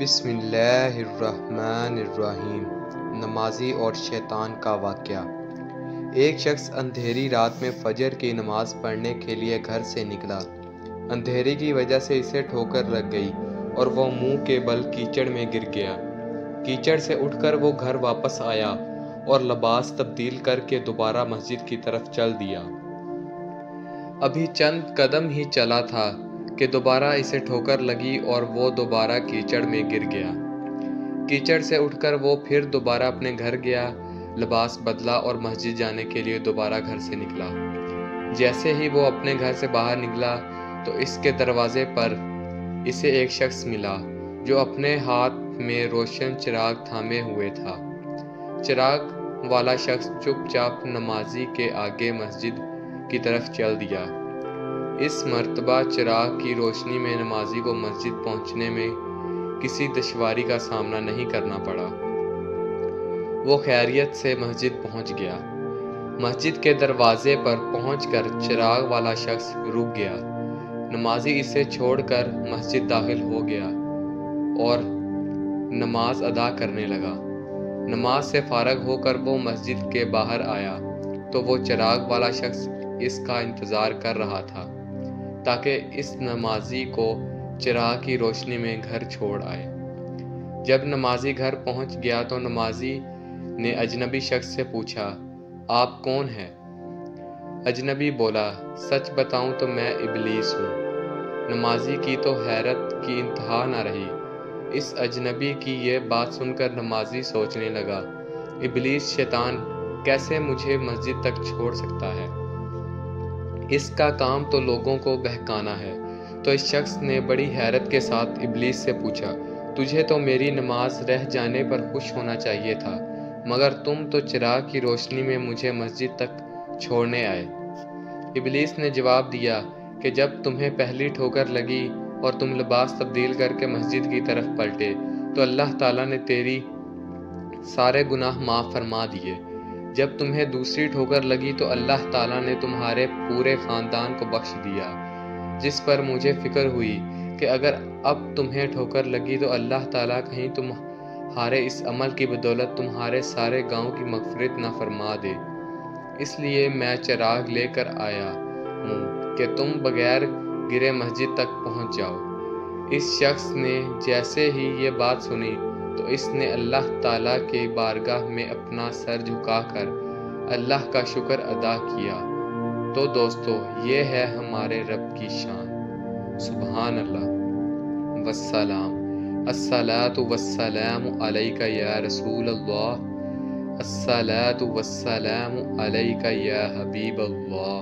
بسم اللہ الرحمن الرحیم۔ نمازی اور شیطان کا واقعہ۔ ایک شخص اندھیری رات میں فجر کی نماز پڑھنے کے لیے گھر سے نکلا۔ اندھیرے کی وجہ سے اسے ٹھوکر لگ گئی اور وہ منہ کے بل کیچڑ میں گر گیا۔ کیچڑ سے اٹھ کر وہ گھر واپس آیا اور لباس تبدیل کر کے دوبارہ مسجد کی طرف چل دیا۔ ابھی چند قدم ہی چلا تھا کہ دوبارہ اسے ٹھوکر لگی اور وہ دوبارہ کیچڑ میں گر گیا۔ کیچڑ سے اٹھ کر وہ پھر دوبارہ اپنے گھر گیا، لباس بدلا اور مسجد جانے کے لیے دوبارہ گھر سے نکلا۔ جیسے ہی وہ اپنے گھر سے باہر نکلا تو اس کے دروازے پر اسے ایک شخص ملا جو اپنے ہاتھ میں روشن چراغ تھامے ہوئے تھا۔ چراغ والا شخص چپ چاپ نمازی کے آگے مسجد کی طرف چل دیا۔ اس مرتبہ چراغ کی روشنی میں نمازی کو مسجد پہنچنے میں کسی دشواری کا سامنا نہیں کرنا پڑا۔ وہ خیریت سے مسجد پہنچ گیا۔ مسجد کے دروازے پر پہنچ کر چراغ والا شخص رک گیا۔ نمازی اسے چھوڑ کر مسجد داخل ہو گیا اور نماز ادا کرنے لگا۔ نماز سے فارغ ہو کر وہ مسجد کے باہر آیا تو وہ چراغ والا شخص اس کا انتظار کر رہا تھا تاکہ اس نمازی کو چراغ کی روشنی میں گھر چھوڑ آئے۔ جب نمازی گھر پہنچ گیا تو نمازی نے اجنبی شخص سے پوچھا، آپ کون ہیں؟ اجنبی بولا، سچ بتاؤں تو میں ابلیس ہوں۔ نمازی کی تو حیرت کی انتہا نہ رہی۔ اس اجنبی کی یہ بات سن کر نمازی سوچنے لگا، ابلیس شیطان کیسے مجھے مسجد تک چھوڑ سکتا ہے؟ اس کا کام تو لوگوں کو بہکانا ہے۔ تو اس شخص نے بڑی حیرت کے ساتھ ابلیس سے پوچھا، تجھے تو میری نماز رہ جانے پر خوش ہونا چاہیے تھا، مگر تم تو چراغ کی روشنی میں مجھے مسجد تک چھوڑنے آئے۔ ابلیس نے جواب دیا کہ جب تمہیں پہلی ٹھوکر لگی اور تم لباس تبدیل کر کے مسجد کی طرف پلٹے تو اللہ تعالیٰ نے تیری سارے گناہ معاف فرما دیے۔ جب تمہیں دوسری ٹھوکر لگی تو اللہ تعالیٰ نے تمہارے پورے خاندان کو بخش دیا، جس پر مجھے فکر ہوئی کہ اگر اب تمہیں ٹھوکر لگی تو اللہ تعالیٰ کہیں تمہارے اس عمل کی بدولت تمہارے سارے گاؤں کی مغفرت نہ فرما دے، اس لیے میں چراغ لے کر آیا ہوں کہ تم بغیر گرے مسجد تک پہنچ جاؤ۔ اس شخص نے جیسے ہی یہ بات سنی تو اس نے اللہ تعالیٰ کے بارگاہ میں اپنا سر جھکا کر اللہ کا شکر ادا کیا۔ تو دوستو، یہ ہے ہمارے رب کی شان۔ سبحان اللہ والسلام۔ الصلاۃ والسلام علیک یا رسول اللہ، الصلاۃ والسلام علیک یا حبیب اللہ۔